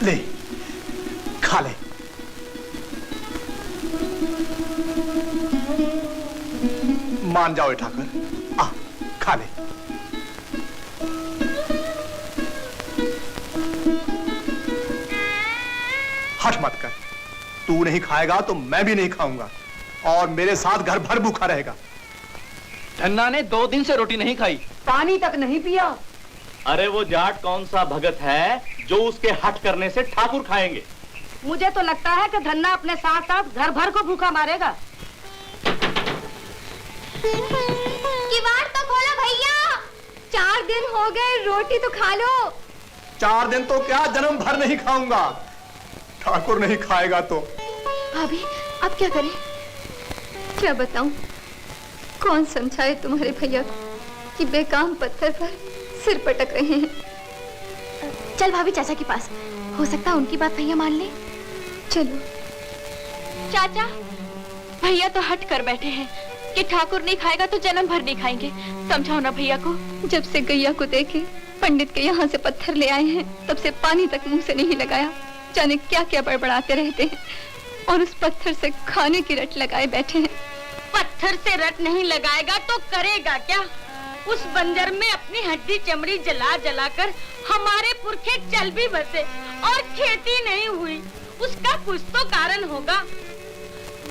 ले, खा ले। मान जाओ ठाकुर, आ खा ले। हट मत कर। तू नहीं खाएगा तो मैं भी नहीं खाऊंगा और मेरे साथ घर भर भूखा रहेगा। धन्ना ने 2 दिन से रोटी नहीं खाई, पानी तक नहीं पिया। अरे वो जाट कौन सा भगत है जो उसके हट करने से ठाकुर खाएंगे? मुझे तो लगता है कि धन्ना अपने साथ साथ घर भर को भूखा मारेगा। किवाड़ तो खोलो भैया, 4 दिन हो गए, रोटी तो खा लो। 4 दिन तो क्या, जन्म भर नहीं खाऊंगा। ठाकुर नहीं खाएगा तो। भाभी अब क्या करें? क्या बताऊं? कौन समझाए तुम्हारे भैया को कि बेकाम पत्थर पर सिर पटक रहे हैं। चल भाभी चाचा के पास, हो सकता है उनकी बात भैया मान ले। चलो। चाचा, भैया तो हट कर बैठे हैं कि ठाकुर नहीं खाएगा तो जन्म भर नहीं खाएंगे। समझाओ ना भैया को। जब से गैया को देखे पंडित के यहाँ से पत्थर ले आए हैं, तब से पानी तक मुंह से नहीं लगाया। जाने क्या क्या बड़बड़ाते रहते हैं और उस पत्थर से खाने की रट लगाए बैठे हैं। पत्थर से रट नहीं लगाएगा तो करेगा क्या? उस बंजर में अपनी हड्डी चमड़ी जला जला कर हमारे पुरखे चल भी बसे और खेती नहीं हुई। उसका कुछ तो कारण होगा।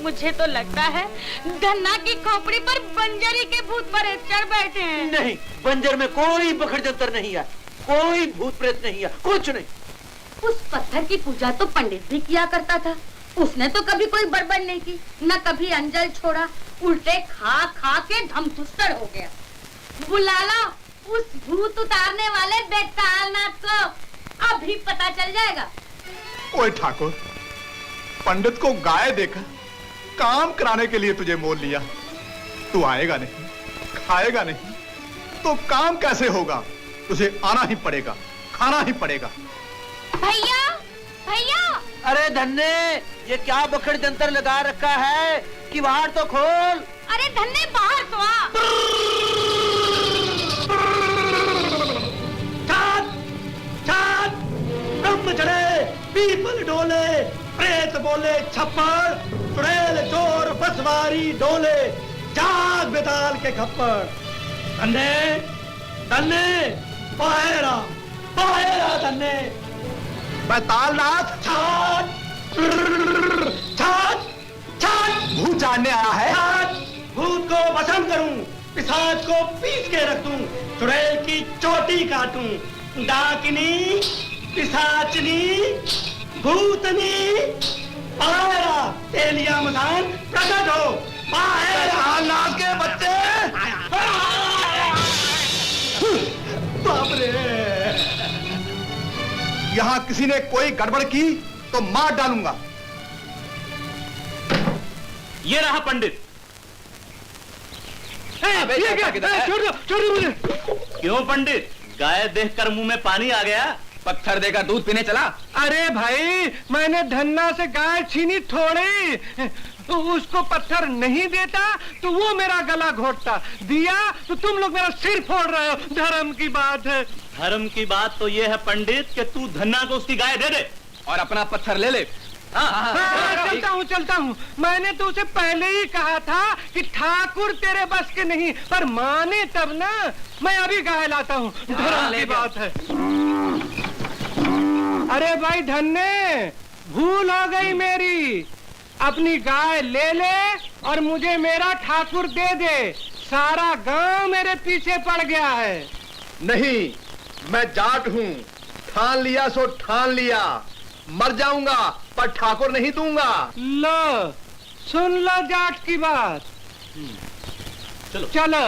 मुझे तो लगता है धन्ना की खोपड़ी पर बंजरी के भूत पर चढ़ बैठे हैं। नहीं, बंजर में कोई बखड़ जंतर नहीं है, कोई भूत प्रेत नहीं है, कुछ नहीं। उस पत्थर की पूजा तो पंडित भी किया करता था। उसने तो कभी कोई बड़बड़ नहीं की, न कभी अंजल छोड़ा। उल्टे खा खा के धमथुस्तर हो गया। बुला लो उस भूत उतारने वाले बेतालनाथ को, अभी पता चल जाएगा। ओए ठाकुर, पंडित को गाय देकर काम कराने के लिए तुझे मोल लिया। तू आएगा नहीं, खाएगा नहीं, तो काम कैसे होगा? तुझे आना ही पड़ेगा, खाना ही पड़ेगा। भैया, भैया! अरे धन्ने, ये क्या बखड़ जंतर लगा रखा है? किवाड़ तो खोल। अरे धन्ने बाहर तो आ। छात, छात, ब्रह्म चढ़े, पीपल डोले, प्रेत बोले छप्पर, चुड़ैल चोर बसवारी डोले, जाग बेताल के खप्पर। धन्ने, धन्ने, पायरा, पायरा धन्ने। बेतालनाथ, छात, छात, छात। भूत जानने आया है। छात, भूत को भस्म करूं, पिशाच को पीस के रख दूं, चुड़ैल की चोटी काटूं, डाकिनी, पिशाचनी, भूतनी, पायरा, तेलिया मसान प्रकट हो। पायरा के बच्चे। बाप रे! यहाँ किसी ने कोई गड़बड़ की तो मार डालूंगा। ये रहा पंडित। छोड़ मुझे। क्यों पंडित, गाय देखकर मुंह में पानी आ गया? पत्थर देकर दूध पीने चला? अरे भाई, मैंने धन्ना से गाय छीनी थोड़ी। उसको पत्थर नहीं देता तो वो मेरा गला घोटता, दिया तो तुम लोग मेरा सिर फोड़ रहे हो। धर्म की बात है। धर्म की बात तो ये है पंडित कि तू धन्ना को उसकी गाय दे दे और अपना पत्थर ले ले। चलता हूँ। मैंने तो उसे पहले ही कहा था कि ठाकुर तेरे बस के नहीं, पर माने तब ना। मैं अभी गाय लाता हूँ। धर्म की बात है। अरे भाई धन्ने, भूल हो गई मेरी। अपनी गाय ले ले और मुझे मेरा ठाकुर दे दे। सारा गांव मेरे पीछे पड़ गया है। नहीं, मैं जाट हूँ, ठान लिया सो ठान लिया। मर जाऊंगा पर ठाकुर नहीं दूंगा। लो, सुन लो जाट की बात। चलो चलो।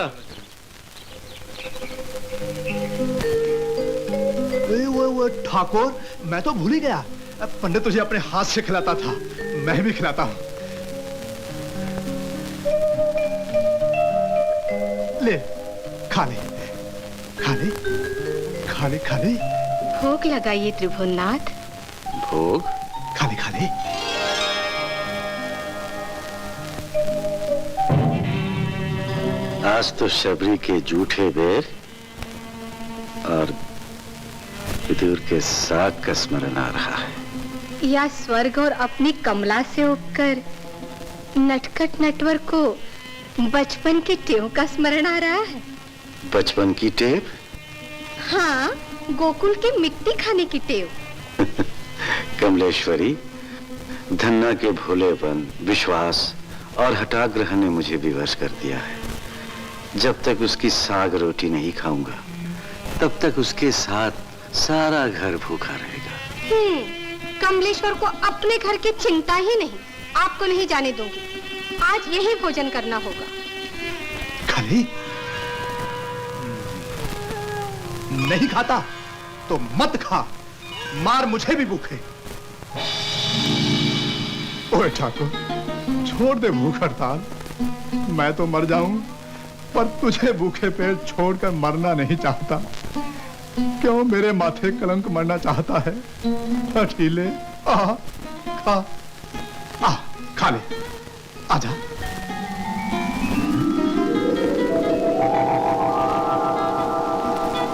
वो ठाकुर, मैं तो भूल ही गया। पंडित तुझे अपने हाथ से खिलाता था, मैं भी खिलाता हूँ। ले, खा ले, खा ले, खा ले, खा ले। भोग लगाइए त्रिभुवननाथ। भोग? खा ले, खा ले। आज तो शबरी के जूठे बेर और विदुर के साग का स्मरण आ रहा है, या स्वर्ग और अपनी कमला से उठकर नटखट नटवर को बचपन के टेव का स्मरण आ रहा है। बचपन की टेप? हाँ, गोकुल की मिट्टी खाने की टेव। कमलेश्वरी, धन्ना के भोलेपन, विश्वास और हठाग्रह ने मुझे विवश कर दिया है। जब तक उसकी साग रोटी नहीं खाऊंगा, तब तक उसके साथ सारा घर भूखा रहेगा। कमलेश्वर को अपने घर की चिंता ही नहीं, आपको नहीं जाने दूंगी। आज यही भोजन करना होगा। खाली नहीं खाता तो मत खा, मार मुझे भी भूखे। ओए ठाकुर, छोड़ दे भूख हड़ताल। मैं तो मर जाऊं, पर तुझे भूखे पेट छोड़कर मरना नहीं चाहता। क्यों मेरे माथे कलंक मरना चाहता है? हठीले, खा ले, आजा।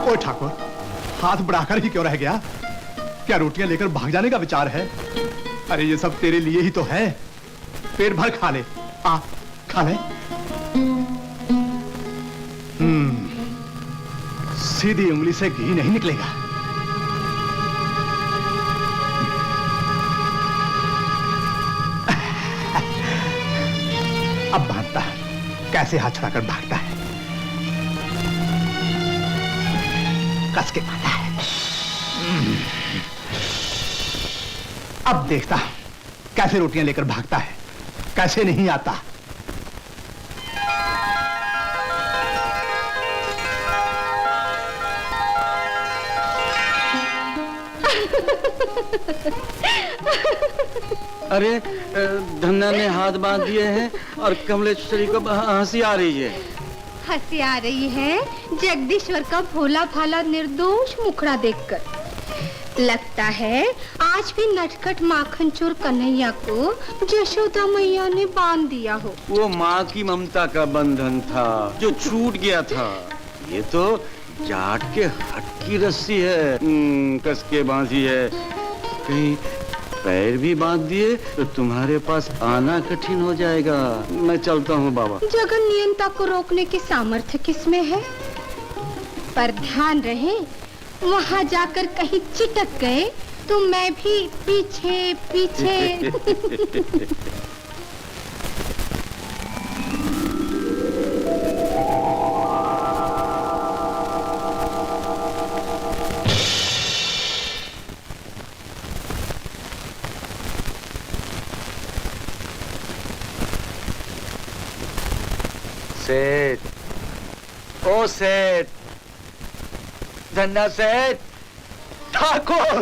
ओए ठाकुर, हाथ बढ़ाकर ही क्यों रह गया? क्या रोटियां लेकर भाग जाने का विचार है? अरे ये सब तेरे लिए ही तो है। पेट भर खा ले, खा ले। सीधी उंगली से घी नहीं निकलेगा। अब भागता है, कैसे हाथ छुड़ाकर भागता है, कस के खाता है। अब देखता कैसे रोटियां लेकर भागता है, कैसे नहीं आता। अरे धन्ना ने हाथ बांध दिए हैं और कमलेश्वरी को हंसी आ रही है। हंसी आ रही है जगदीश्वर का भोला भाला निर्दोष मुखड़ा देखकर। लगता है आज भी नटखट माखन चोर कन्हैया को यशोदा मैया ने बांध दिया हो। वो माँ की ममता का बंधन था जो छूट गया था। ये तो जाट के हट की रस्सी है, कस के बांधी है। कहीं पैर भी बांध दिए तो तुम्हारे पास आना कठिन हो जाएगा। मैं चलता हूँ बाबा। जगन नियंता को रोकने की सामर्थ्य किसमें है? पर ध्यान रहे, वहाँ जाकर कहीं चिटक गए तो मैं भी पीछे पीछे। सेठ, ओ सेठ, धन्ना सेठ। ठाकुर,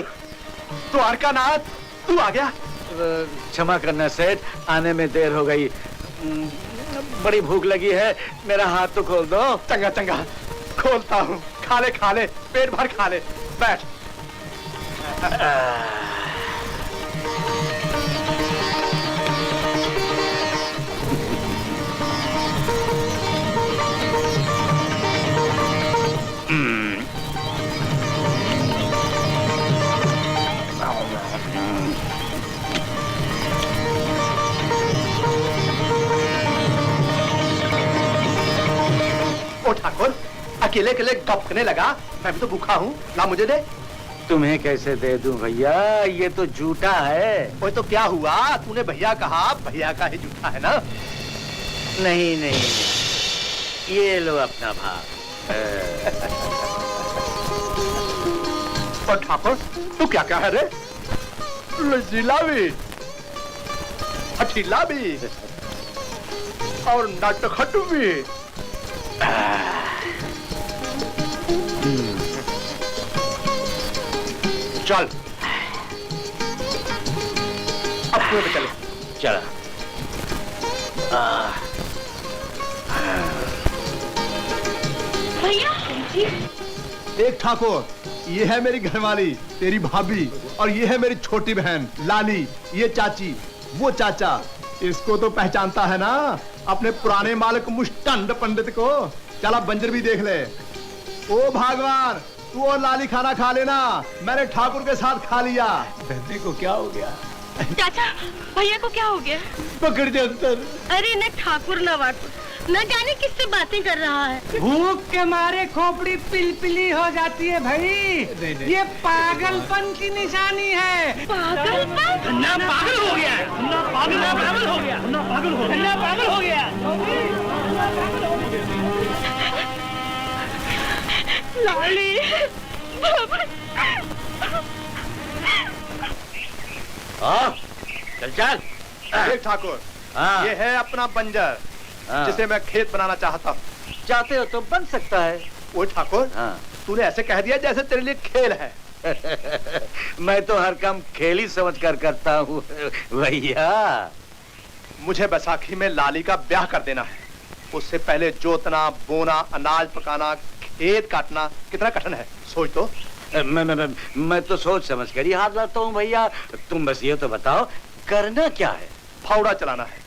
द्वारकानाथ, तू आ गया? क्षमा करना सेठ, आने में देर हो गई। बड़ी भूख लगी है, मेरा हाथ तो खोल दो। चंगा चंगा, खोलता हूँ। खा ले, पेट भर खा ले। बैठ। ओ ठाकुर, अकेले अकेले गपकने लगा। मैं भी तो भूखा हूँ, ला मुझे दे। तुम्हें कैसे दे दूं भैया, ये तो झूठा है। ओए तो क्या हुआ? तूने भैया कहा, भैया का ही झूठा है ना? नहीं नहीं, ये लो अपना भाग। और ठाकुर, तू क्या क्या है रे? लजीला भी, हठीला भी और नटखट भी। चल, अब कुएं पे चले। चला। भैया जी। देख ठाकुर, ये है मेरी घरवाली, तेरी भाभी, और ये है मेरी छोटी बहन लाली, ये चाची, वो चाचा। इसको तो पहचानता है ना, अपने पुराने मालिक मुष्टंड पंडित को। चला बंजर भी देख ले। ओ भगवान, तू और लाली खाना खा लेना, मैंने ठाकुर के साथ खा लिया। बेटे को क्या हो गया? चाचा, भैया को क्या हो गया? पकड़ दे अंतर। अरे न ठाकुर न वाकुर, न जाने किससे बातें कर रहा है। भूख के मारे खोपड़ी पिलपिली हो जाती है भाई। ये पागलपन की निशानी है। पागलपन? ना पागल हो गया, ना पागल हो गया, ना पागल हो गया, ना पागल हो गया। लाली, चल चल। देख ठाकुर, हाँ। ये है अपना बंजर, हाँ। जिसे मैं खेत बनाना चाहता हूँ। चाहते हो तो बन सकता है। ओ ठाकुर, हाँ। तूने ऐसे कह दिया जैसे तेरे लिए खेल है। मैं तो हर काम खेल ही समझ कर करता हूँ भैया। मुझे बैसाखी में लाली का ब्याह कर देना है। उससे पहले जोतना, बोना, अनाज पकाना, खेत काटना कितना कठिन है, सोच तो। मैं तो सोच समझ कर ही हाथ लाता हूँ भैया। तुम बस ये तो बताओ करना क्या है? फावड़ा चलाना है,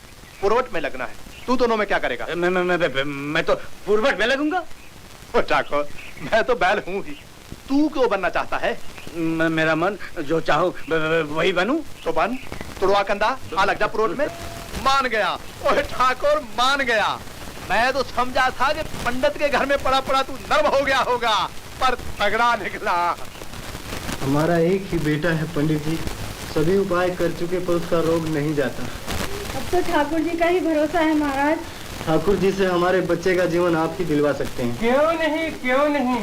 पुरवट में लगना है। तू दोनों में क्या करेगा? मैं तो पुरवट में लगूंगा। ओ ठाकुर, मैं तो बैल हूँ ही, तू क्यों बनना चाहता है? मेरा मन जो चाहूँ वही बनूं। तो बन, तुड़वा कंधा, आ लग जा पुरवट में। मान गया, ओए ठाकुर मान गया। मैं तो समझा था कि पंडित के घर में पड़ा पड़ा तू नर्म हो गया होगा, पर तगड़ा निकला। हमारा एक ही बेटा है पंडित जी, सभी उपाय कर चुके पर उसका रोग नहीं जाता। अब तो ठाकुर जी का ही भरोसा है महाराज। ठाकुर जी से हमारे बच्चे का जीवन आप ही दिलवा सकते हैं। क्यों नहीं, क्यों नहीं।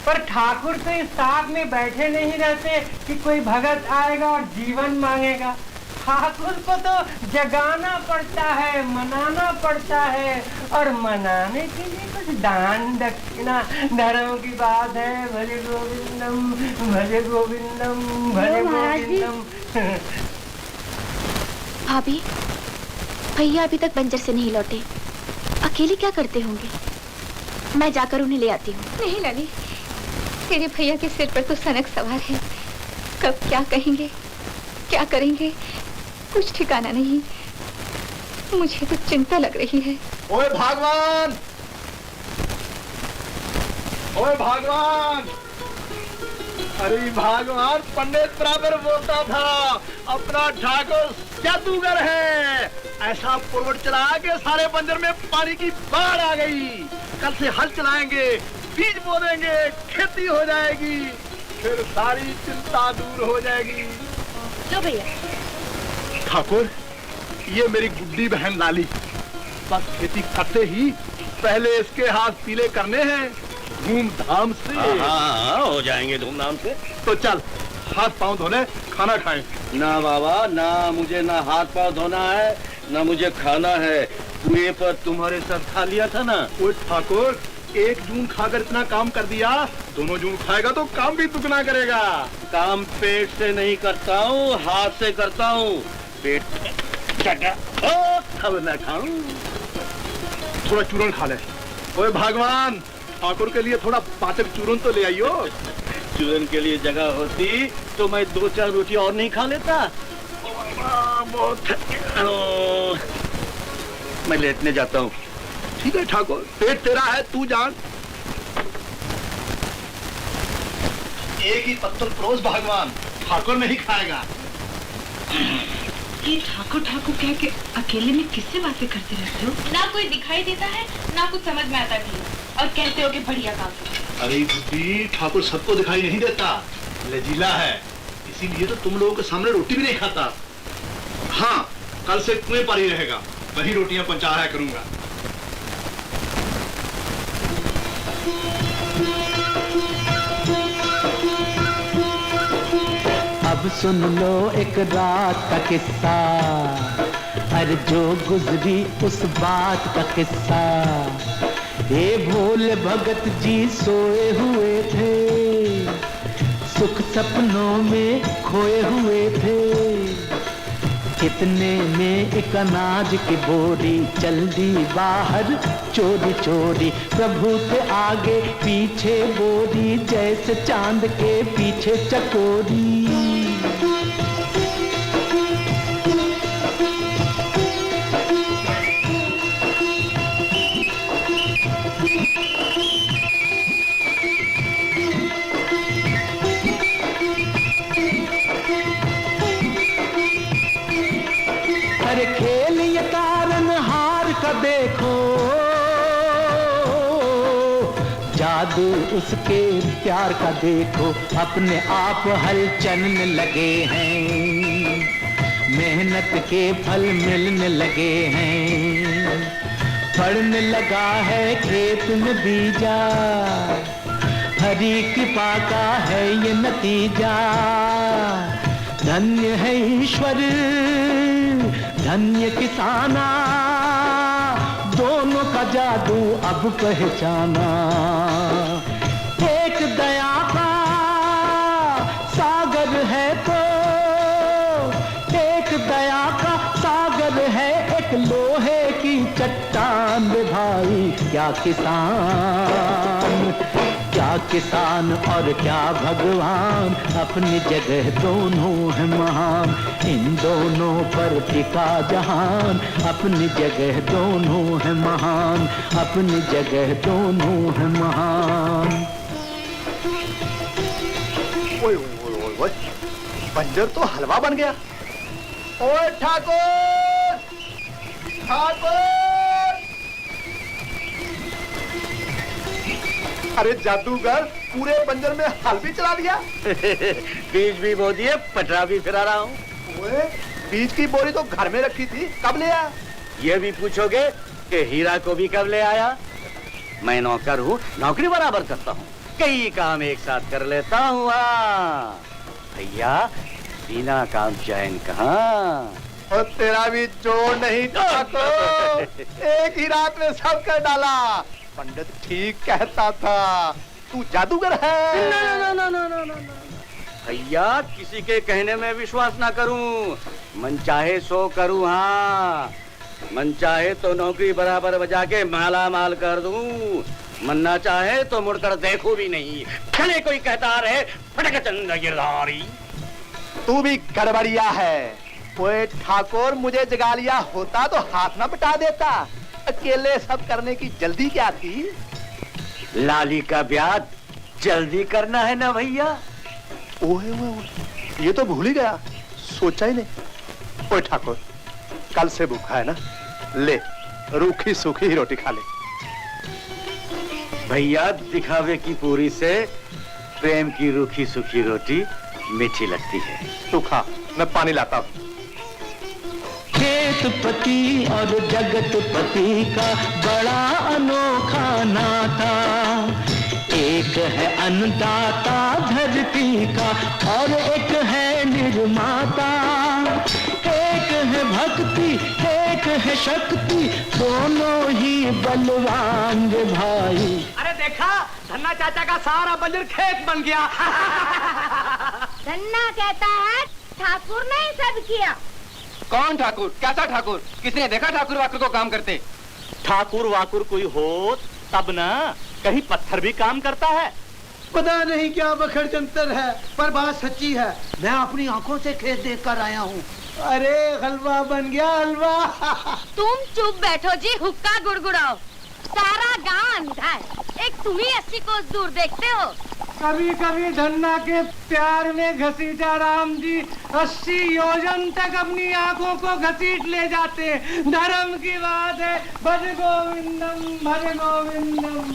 पर ठाकुर तो इस साथ में बैठे नहीं रहते कि कोई भगत आएगा और जीवन मांगेगा। ठाकुर को तो जगाना पड़ता है, मनाना पड़ता है, और मनाने के लिए कुछ दान दक्षिणा धर्म की बात है। भजे गोविंदम, भजे गोविंदम, भजे गोविंदम। भाभी, भैया अभी तक बंजर से नहीं लौटे, अकेले क्या करते होंगे? मैं जाकर उन्हें ले आती हूँ। नहीं लाली, तेरे भैया के सिर पर तो सनक सवार है, कब क्या कहेंगे, क्या करेंगे, कुछ ठिकाना नहीं। मुझे तो चिंता लग रही है। ओए भगवान, ओए भगवान, अरे भगवान, पंडित बराबर बोलता था अपना ठाकुर जादूगर है। ऐसा पुरवट चला के सारे बंजर में पानी की बाढ़ आ गई। कल से हल चलाएंगे, बीज बो देंगे, खेती हो जाएगी, फिर सारी चिंता दूर हो जाएगी। लो भैया। ठाकुर, ये मेरी गुड्डी बहन लाली, बस खेती करते ही पहले इसके हाथ पीले करने हैं धूमधाम से। हाँ, हो जाएंगे धूमधाम से। तो चल हाथ पांव धोने, खाना खाएं। ना बाबा, ना मुझे ना हाथ पांव धोना है, ना मुझे खाना है। कुएं पर तुम्हारे साथ खा लिया था ना। वो ठाकुर, एक जून खाकर इतना काम कर दिया, दोनों जून खाएगा तो काम भी दुगना करेगा। काम पेट से नहीं करता हूँ, हाथ से करता हूँ। पेट अब मैं खाऊं। थोड़ा चूरन खा ले। ओए भगवान, ठाकुर के लिए थोड़ा पाचक चूरन तो ले आइयो। चूरन के लिए जगह होती तो मैं 2-4 रोटी और नहीं खा लेता। बहुत मैं लेटने जाता हूँ। ठीक है ठाकुर, पेट तेरा है, तू जान। एक ही पत्तल परोस भगवान, ठाकुर नहीं खाएगा। ये ठाकुर ठाकुर कह के अकेले में किससे बातें करते रहते हो? ना कोई दिखाई देता है, ना कुछ समझ में आता भी, और कहते हो कि बढ़िया काम। अरे बुद्धि, ठाकुर सबको दिखाई नहीं देता, लजीला है, इसीलिए तो तुम लोगों के सामने रोटी भी नहीं खाता। हाँ, कल से कुएं पर ही रहेगा, वही रोटियां पहुंचाया करूंगा। अब सुन लो एक रात का किस्सा, अरे जो गुजरी उस बात का किस्सा। ये भोले भगत जी सोए हुए थे, सुख सपनों में खोए हुए थे। इतने में एक अनाज की बोरी चल दी बाहर चोरी चोरी। प्रभु के आगे पीछे बोरी, जैसे चांद के पीछे चकोरी। देखो, जादू उसके प्यार का देखो, अपने आप हल चलने लगे हैं, मेहनत के फल मिलने लगे हैं, पड़ने लगा है खेत में बीजा, हरी कृपा का है ये नतीजा, धन्य है ईश्वर धन्य किसाना, दोनों का जादू अब पहचाना, एक दया का सागर है तो, एक दया का सागर है, एक लोहे की चट्टान भाई, क्या किसान और क्या भगवान, अपनी जगह दोनों है महान, इन दोनों पर टिका जहान, अपनी जगह दोनों है महान, अपनी जगह दोनों है महान। ओए ओए ओए ओए, बंजर तो हलवा बन गया। ओए ठाकुर, ठाकुर! अरे जादूगर, पूरे बंजर में हल भी चला दिया। बीज भी बो दिए, पटरा भी फिरा रहा हूँ। ओए, बीज की बोरी तो घर में रखी थी, कब ले आया? ये भी पूछोगे कि हीरा को भी कब ले आया? मैं नौकर हूँ, नौकरी बराबर करता हूँ, कई काम एक साथ कर लेता हूँ। हाँ भैया, बिना काम चैन कहाँ। और तेरा भी जोर नहीं ठाकुर, एक ही रात में सब कर डाला। पंडित ठीक कहता था, तू जादूगर है। ना भैया, किसी के कहने में विश्वास ना करूं, मन चाहे सो करूं। हाँ, मन चाहे तो नौकरी बराबर बजा के माला माल कर दूं, मन ना चाहे तो मुड़कर देखो भी नहीं। चले कोई कहता रहे फटक चंद गिरधारी। तू भी गड़बड़िया है। ओए ठाकुर, मुझे जगा लिया होता तो हाथ ना बटा देता। अकेले सब करने की जल्दी क्या थी? लाली का ब्याह जल्दी करना है ना भैया। ओए ओए ओए, ये तो भूल ही गया, सोचा ही नहीं। ओए ठाकुर, कल से भूखा है ना, ले रूखी सूखी ही रोटी खा ले। भैया, दिखावे की पूरी से प्रेम की रूखी सूखी रोटी मीठी लगती है। तू खा, मैं पानी लाता हूँ। खेतपति और जगतपति का बड़ा अनोखा नाता, एक है अन्नदाता धरती का और एक है निर्माता, एक है भक्ति एक है शक्ति, दोनों ही बलवान भाई। अरे देखा, धन्ना चाचा का सारा बंजर खेत बन गया। धन्ना कहता है ठाकुर ने ही सब किया। कौन ठाकुर? कैसा ठाकुर? किसने देखा ठाकुर वाकुर को काम करते? ठाकुर वाकुर कोई हो तब ना, कहीं पत्थर भी काम करता है। पता नहीं क्या बखड़ जंतर है, पर बात सच्ची है। मैं अपनी आंखों से खेत देख कर आया हूँ। अरे हलवा बन गया, हलवा। तुम चुप बैठो जी, हुक्का गुड़गुड़ाओ। सारा गांव अंधा है, एक तुम ही 80 कोस दूर देखते हो। कभी कभी धन्ना के प्यार में घसीटा राम जी 80 योजन तक अपनी आंखों को घसीट ले जाते। धर्म की बात है। भज गोविंदम भज गोविंदम।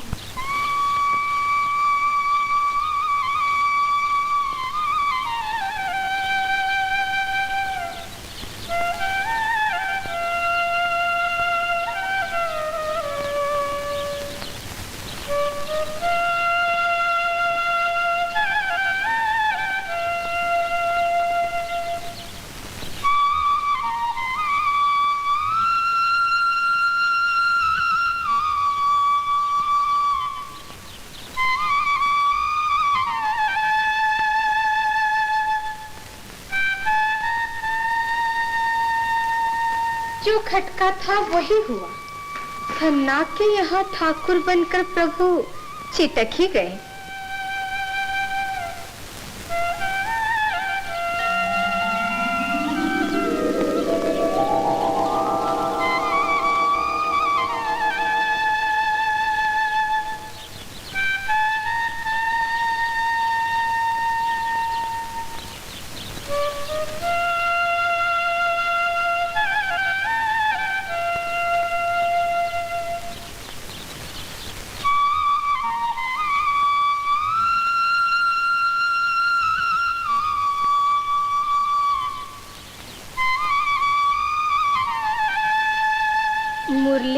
जो खटका था वही हुआ। धन्ना के यहाँ ठाकुर बनकर प्रभु चितक ही गए।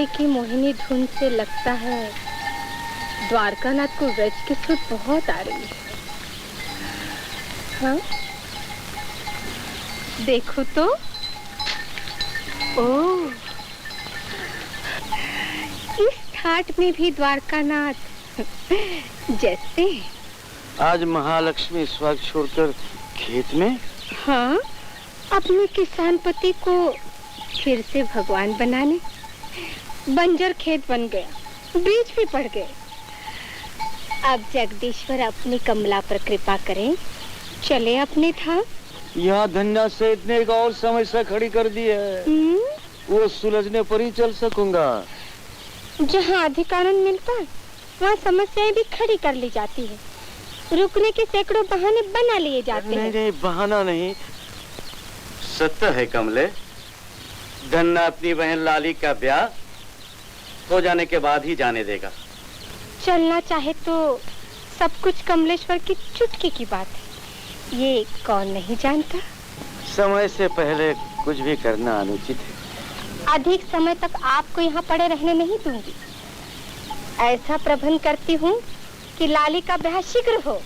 लाली की मोहिनी धुन से लगता है द्वारकानाथ को व्रज की सुध बहुत आ रही है। हाँ? देखो तो। ओह, इस ठाट में भी द्वारकानाथ जैसे। आज महालक्ष्मी स्वर्ग छोड़कर खेत में? हाँ, अपने किसान पति को फिर से भगवान बनाने। बंजर खेत बन गया, बीज भी पड़ गए। अब जगदीश्वर अपनी कमला पर कृपा करें, चले अपने धाम। यहाँ धन्या से इतने एक और समस्या खड़ी कर दी है, वो सुलझने पर ही चल सकूंगा। जहाँ अधिकारण मिलता है वहाँ समस्याएं भी खड़ी कर ली जाती है। रुकने के सैकड़ों बहाने बना लिए जाते हैं। नहीं, बहाना नहीं, सत्य है कमले। धन्ना अपनी बहन लाली का ब्याह हो जाने के बाद ही जाने देगा। चलना चाहे तो सब कुछ कमलेश्वर की चुटकी की बात है, ये कौन नहीं जानता। समय से पहले कुछ भी करना अनुचित है। अधिक समय तक आपको यहाँ पड़े रहने नहीं दूंगी। ऐसा प्रबंध करती हूँ कि लाली का ब्याह शीघ्र हो।